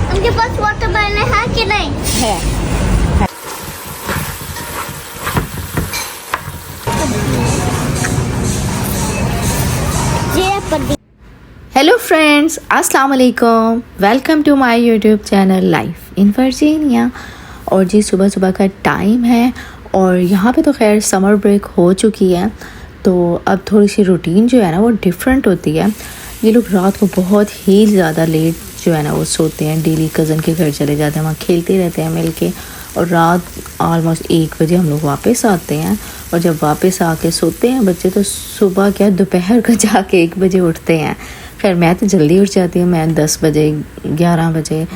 उनके पास वाटरमेलन है कि नहीं? है। हेलो फ्रेंड्स, अस्सलाम वालेकुम। Welcome to my YouTube channel life in Virginia. और जी सुबह सुबह का टाइम है और यहाँ पे तो खैर समर ब्रेक हो चुकी है, तो अब थोड़ी सी रूटीन जो है ना वो डिफरेंट होती है। ये लोग रात को बहुत ही ज़्यादा लेट जो है ना वो सोते हैं। डेली कज़न के घर चले जाते हैं, वहाँ खेलते रहते हैं मिल के, और रात ऑलमोस्ट 1 बजे हम लोग वापस आते हैं। और जब वापस आके सोते हैं बच्चे तो सुबह क्या दोपहर का जाके 1 बजे उठते हैं। खैर मैं तो जल्दी उठ जाती हूँ, मैं 10 बजे 11 बजे,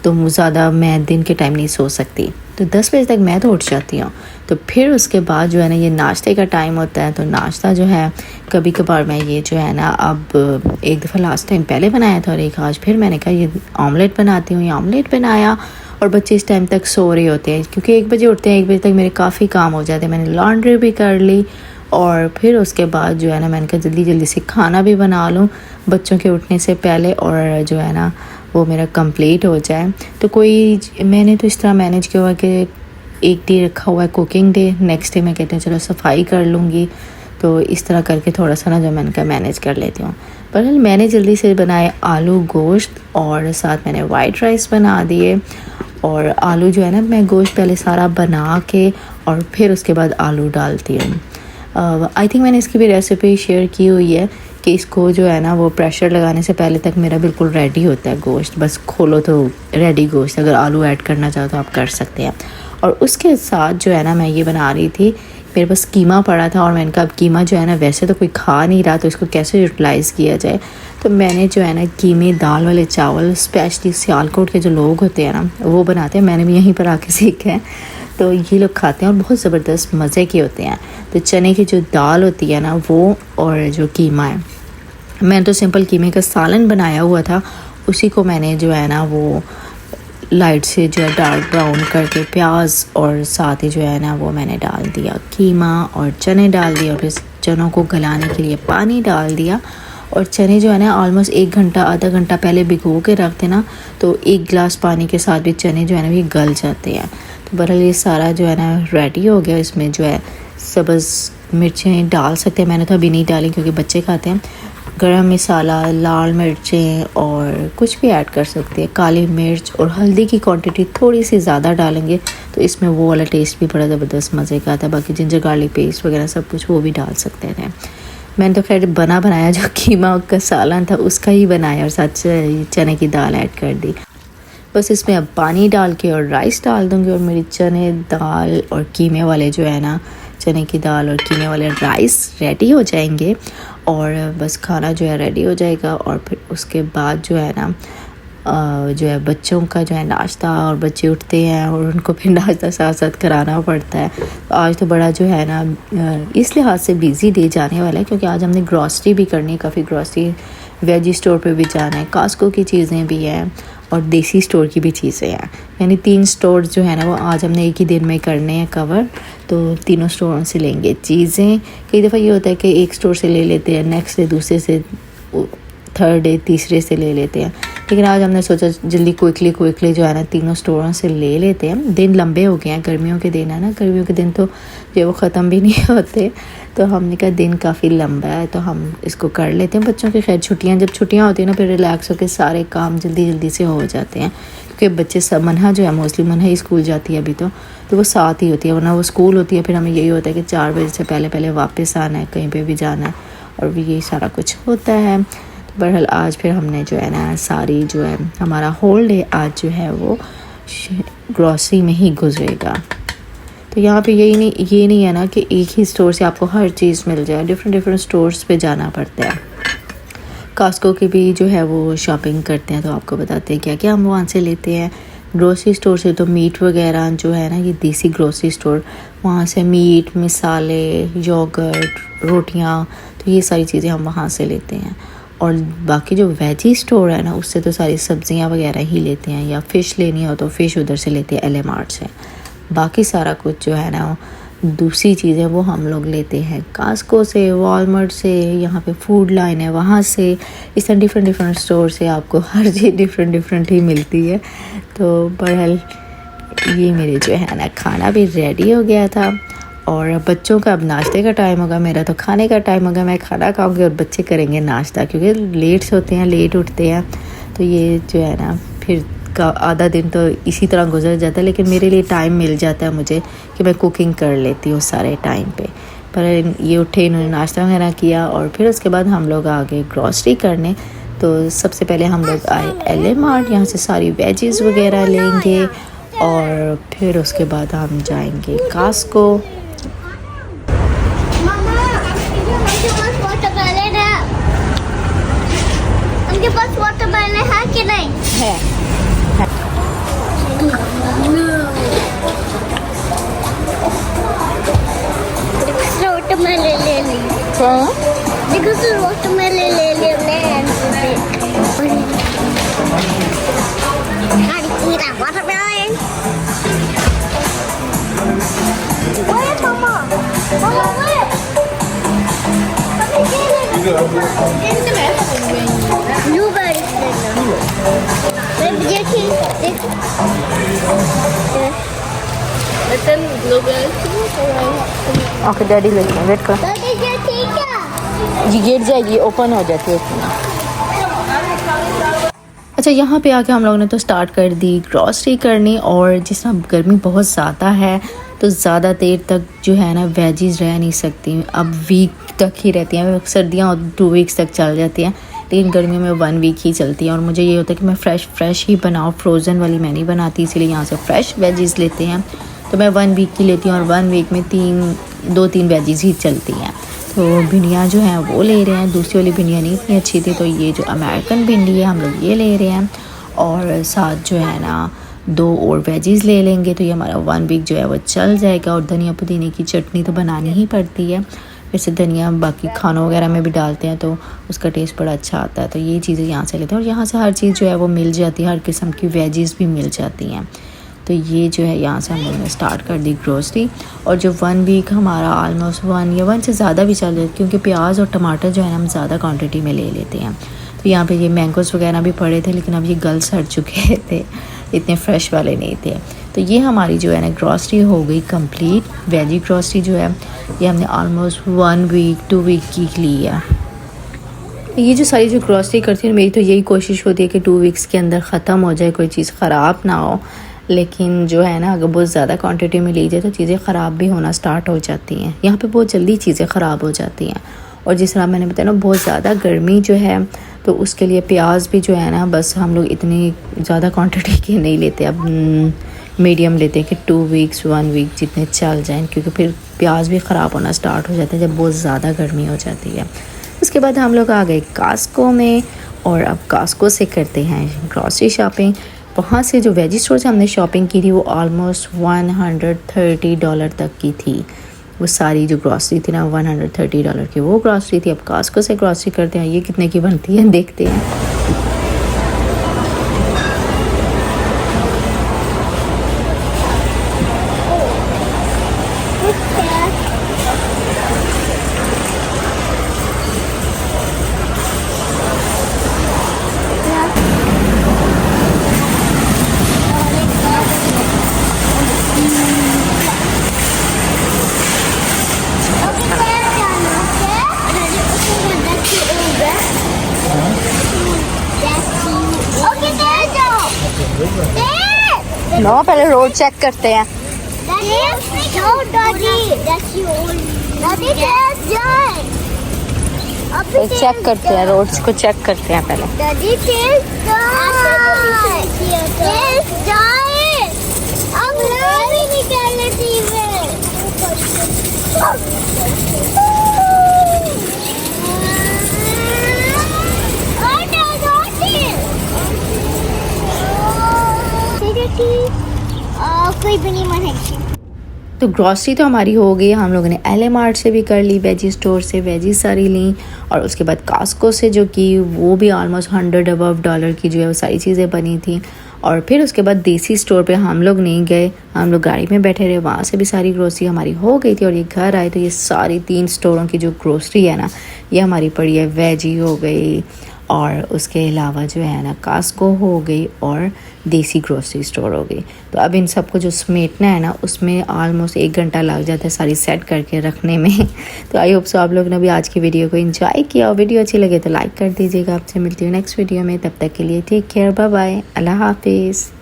तो ज़्यादा मैं दिन के टाइम नहीं सो सकती, तो 10 बजे तक मैं तो उठ जाती हूँ। तो फिर उसके बाद जो है ना ये नाश्ते का टाइम होता है, तो नाश्ता जो है कभी कभार मैं ये जो है ना अब एक दफ़ा लास्ट टाइम पहले बनाया था और एक आज फिर मैंने कहा ये ऑमलेट बनाती हूँ। ये ऑमलेट बनाया और बच्चे इस टाइम तक सो रहे होते हैं क्योंकि 1 बजे उठते हैं। 1 बजे तक मेरे काफ़ी काम हो जाते हैं। मैंने लॉन्ड्री भी कर ली और फिर उसके बाद जो है ना मैंने कहा जल्दी जल्दी से खाना भी बना लूँ बच्चों के उठने से पहले, और जो है ना वो मेरा कंप्लीट हो जाए। तो कोई मैंने तो इस तरह मैनेज किया हुआ कि एक डे रखा हुआ है कुकिंग डे, नेक्स्ट डे मैं कहते हैं चलो सफाई कर लूँगी। तो इस तरह करके थोड़ा सा ना जो मैंने कहा मैनेज कर लेती हूँ। पर मैंने जल्दी से बनाए आलू गोश्त और साथ मैंने वाइट राइस बना दिए। और आलू जो है ना मैं गोश्त पहले सारा बना के और फिर उसके बाद आलू डालती हूँ। आई थिंक मैंने इसकी भी रेसिपी शेयर की हुई है कि इसको जो है ना वो प्रेशर लगाने से पहले तक मेरा बिल्कुल रेडी होता है गोश्त, बस खोलो तो रेडी गोश्त। अगर आलू ऐड करना चाहो तो आप कर सकते हैं। और उसके साथ जो है ना मैं ये बना रही थी, मेरे पास कीमा पड़ा था और मैंने कहा अब कीमा जो है ना वैसे तो कोई खा नहीं रहा, तो इसको कैसे यूटिलाइज़ किया जाए। तो मैंने जो है ना कीमे दाल वाले चावल स्पेशली सियालकोट के जो लोग होते हैं ना वो बनाते हैं, मैंने भी यहीं पर आके सीखे हैं। तो ये लोग खाते हैं और बहुत ज़बरदस्त मज़े के होते हैं। तो चने की जो दाल होती है ना वो और जो कीमा है, मैंने तो सिंपल कीमे का सालन बनाया हुआ था, उसी को मैंने जो है ना वो लाइट से जो है डार्क ब्राउन करके प्याज और साथ ही जो है ना वो मैंने डाल दिया कीमा और चने डाल दिया और फिर चनों को गलाने के लिए पानी डाल दिया। और चने जो है ना ऑलमोस्ट 1 घंटा आधा घंटा पहले भिगो के रख देना, तो 1 गिलास पानी के साथ भी चने जो है ना ये गल जाते हैं। तो बहरहाल ये सारा जो है ना रेडी हो गया। इसमें जो है सब्ज़ मिर्चें डाल सकते हैं, मैंने तो अभी नहीं डाली क्योंकि बच्चे खाते हैं। गरम मसाला, लाल मिर्चें और कुछ भी ऐड कर सकते हैं, काली मिर्च और हल्दी की क्वांटिटी थोड़ी सी ज़्यादा डालेंगे तो इसमें वो वाला टेस्ट भी बड़ा ज़बरदस्त मज़े का आता है। बाकी जिंजर गार्लिक पेस्ट वगैरह सब कुछ वो भी डाल सकते हैं। मैंने तो खैर बनाया जो कीमा का सालन था उसका ही बनाया और साथ चने की दाल ऐड कर दी। बस इसमें अब पानी डाल के और राइस डाल दूँगी और मेरी चने दाल और कीमे वाले जो है ना चने की दाल और कीमे वाले राइस रेडी हो जाएंगे और बस खाना जो है रेडी हो जाएगा। और फिर उसके बाद जो है ना जो है बच्चों का जो है नाश्ता, और बच्चे उठते हैं और उनको फिर नाश्ता साथ साथ कराना पड़ता है। तो आज तो बड़ा जो है ना इस लिहाज से बिज़ी डे जाने वाला है क्योंकि आज हमने ग्रॉसरी भी करनी है, काफ़ी ग्रॉसरी वेजी स्टोर पे भी जाना है, कास्को की चीज़ें भी हैं और देसी स्टोर की भी चीज़ें हैं। यानी 3 स्टोर जो है ना वो आज हमने एक ही दिन में करने हैं कवर, तो तीनों स्टोरों से लेंगे चीज़ें। कई दफ़ा ये होता है कि एक स्टोर से ले लेते हैं, नेक्स्ट डे दूसरे से, थर्ड डे तीसरे से ले लेते हैं, लेकिन आज हमने सोचा जल्दी क्विकली जो है ना तीनों स्टोरों से ले लेते हैं। दिन लंबे हो गए हैं, गर्मियों के दिन है ना, गर्मियों के दिन तो जो वो ख़त्म भी नहीं होते, तो हमने कहा दिन काफ़ी लंबा है तो हम इसको कर लेते हैं। बच्चों की खैर छुट्टियां, जब छुट्टियां होती हैं ना फिर रिलैक्स होकर सारे काम जल्दी से हो जाते हैं क्योंकि बच्चे सब मनहा जो है मोस्टली मनहा ही स्कूल जाती है अभी तो वो साथ ही होती है, वरना वो स्कूल होती है फिर हमें यही होता है कि 4 बजे से पहले वापस आना है, कहीं पर भी जाना है और भी यही सारा कुछ होता है। बहरहाल आज फिर हमने जो है ना सारी जो है हमारा होल डे आज जो है वो ग्रॉसरी में ही गुजरेगा। तो तो यहाँ पे ये नहीं है ना कि एक ही स्टोर से आपको हर चीज़ मिल जाए, डिफरेंट स्टोर्स पे जाना पड़ता है। कॉस्को की भी जो है वो शॉपिंग करते हैं, तो आपको बताते हैं क्या क्या हम वहाँ से लेते हैं। ग्रोसरी स्टोर से तो मीट वगैरह जो है ना, ये देसी ग्रोसरी स्टोर, वहाँ से मीट, मसाले, योगर्ट, रोटियाँ, तो ये सारी चीज़ें हम वहाँ से लेते हैं। और बाकी जो वेजी स्टोर है ना, उससे तो सारी सब्जियां वगैरह ही लेते हैं, या फ़िश लेनी हो तो फ़िश उधर से लेते हैं, एल मार्ट से। बाकी सारा कुछ जो है ना दूसरी चीज़ें वो हम लोग लेते हैं कॉस्को से, वॉलमार्ट से, यहाँ पे फूड लाइन है वहाँ से। इस तरह डिफरेंट स्टोर से आपको हर चीज़ डिफरेंट ही मिलती है। तो बहरहाल ये मेरे जो है ना खाना भी रेडी हो गया था, और बच्चों का अब नाश्ते का टाइम होगा, मेरा तो खाने का टाइम होगा। मैं खाना खाऊंगी और बच्चे करेंगे नाश्ता, क्योंकि लेट सोते हैं, लेट उठते हैं। तो ये जो है ना फिर का आधा दिन तो इसी तरह गुजर जाता है, लेकिन मेरे लिए टाइम मिल जाता है मुझे कि मैं कुकिंग कर लेती हूँ सारे टाइम पे। पर ये उठे, इन्होंने नाश्ता वगैरह किया, और फिर उसके बाद हम लोग आ गए ग्रॉसरी करने। तो सबसे पहले हम लोग आए एल मार्ट, यहाँ से सारी वेजीज़ वगैरह लेंगे, और फिर उसके बाद हम जाएंगे कॉस्को। उनके पास वाटरमेलन है कि नहीं? है। वाटरमेलन ले ली। देखो वाटरमेलन ले ली हमने। वाटरमेलन। ओए मामा, ब्लूबेरी ओके डैडी लेते हैं, वेट कर। ये गिर जाएगी, ओपन हो जाती है इतना। अच्छा, यहाँ पे आके हम लोगों ने तो स्टार्ट कर दी ग्रॉसरी करनी, और जिस तरह गर्मी बहुत ज़्यादा है तो ज़्यादा देर तक जो है ना वेजीज़ रह नहीं सकती, अब वीक तक ही रहती हैं। सर्दियाँ 2 वीक्स तक चल जाती हैं, लेकिन गर्मियों में 1 वीक ही चलती है। और मुझे ये होता है कि मैं फ्रेश ही बनाऊँ, फ्रोज़न वाली मैं नहीं बनाती, इसलिए यहाँ से फ्रेश वेजीज़ लेते हैं। तो मैं 1 वीक की लेती हूँ, और 1 वीक में 2-3 वेजीज़ ही चलती हैं। तो भिंडियाँ जो हैं वो ले रहे हैं, दूसरी वाली भिंडियाँ नहीं इतनी अच्छी थी, तो ये जो अमेरिकन भिंडी है हम लोग ये ले रहे हैं, और साथ जो है ना 2 और वेजीज़ ले लेंगे, तो ये हमारा 1 वीक जो है वो चल जाएगा। और धनिया पुदीने की चटनी तो बनानी ही पड़ती है, वैसे धनिया बाकी खानों वगैरह में भी डालते हैं तो उसका टेस्ट बड़ा अच्छा आता है। तो ये चीज़ें यहाँ से लेते हैं, और यहाँ से हर चीज़ जो है वो मिल जाती है, हर किस्म की वेजीज़ भी मिल जाती हैं। तो ये जो है यहाँ से हम लोगों ने स्टार्ट कर दी ग्रोसरी, और जो 1 वीक हमारा ऑलमोस्ट 1 या 1 से ज़्यादा भी चल जाए, क्योंकि प्याज और टमाटर जो है हम ज़्यादा क्वांटिटी में ले लेते हैं। तो यहाँ पे ये मैंगोज़ वगैरह भी पड़े थे, लेकिन अब ये गल सड़ चुके थे, इतने फ्रेश वाले नहीं थे। तो ये हमारी जो है ना ग्रॉसरी हो गई कंप्लीट। वेजी ग्रॉसरी जो है ये हमने ऑलमोस्ट 1 वीक 2 वीक की ली है। ये जो सारी जो ग्रॉसरी करती हूँ, मेरी तो यही कोशिश होती है कि 2 वीक्स के अंदर ख़त्म हो जाए, कोई चीज़ ख़राब ना हो। लेकिन जो है ना, अगर बहुत ज़्यादा क्वांटिटी में ली जाए तो चीज़ें ख़राब भी होना स्टार्ट हो जाती हैं। यहाँ पे बहुत जल्दी चीज़ें ख़राब हो जाती हैं। और जिस तरह मैंने बताया ना, बहुत ज़्यादा गर्मी जो है, तो उसके लिए प्याज भी जो है ना, बस हम लोग इतनी ज़्यादा क्वांटिटी के नहीं लेते, अब मीडियम लेते हैं कि 2 वीक्स 1 वीक जितने चल जाएं, क्योंकि फिर प्याज भी ख़राब होना स्टार्ट हो जाता है जब बहुत ज़्यादा गर्मी हो जाती है। उसके बाद हम लोग आ गए कॉस्को में, और अब कॉस्को से करते हैं ग्रॉसरी शॉपिंग। वहाँ से जो वेजी स्टोर से हमने शॉपिंग की थी वो ऑलमोस्ट $130 तक की थी। वो सारी जो ग्रॉसरी थी ना, $130 की वो ग्रॉसरी थी। अब कॉस्को से ग्रॉसरी करते हैं, ये कितने की बनती है देखते हैं। नो, पहले रोड चेक करते हैं। चेक करते हैं, रोड्स को चेक करते हैं पहले। कोई भी नहीं मन है। तो ग्रॉसरी तो हमारी हो गई। हम लोगों ने LA मार्ट से भी कर ली, वेजी स्टोर से वेजी सारी ली, और उसके बाद कास्को से जो कि वो भी ऑलमोस्ट $100 अबव की जो है वो सारी चीज़ें बनी थी। और फिर उसके बाद देसी स्टोर पे हम लोग नहीं गए, हम लोग गाड़ी में बैठे रहे, वहाँ से भी सारी ग्रोसरी हमारी हो गई थी। और ये घर आए तो ये सारी 3 स्टोरों की जो ग्रोसरी है ना, ये हमारी पड़ी है। वेजी हो गई, और उसके अलावा जो है ना कास्को हो गई, और देसी ग्रोसरी स्टोर हो गई। तो अब इन सबको जो समेटना है ना, उसमें ऑलमोस्ट 1 घंटा लग जाता है सारी सेट करके रखने में। तो आई होप सो आप लोग ने भी आज की वीडियो को एंजॉय किया, और वीडियो अच्छी लगे तो लाइक कर दीजिएगा। आपसे मिलती हूँ नेक्स्ट वीडियो में, तब तक के लिए टेक केयर, बाय बाय, अल्लाह हाफिज़।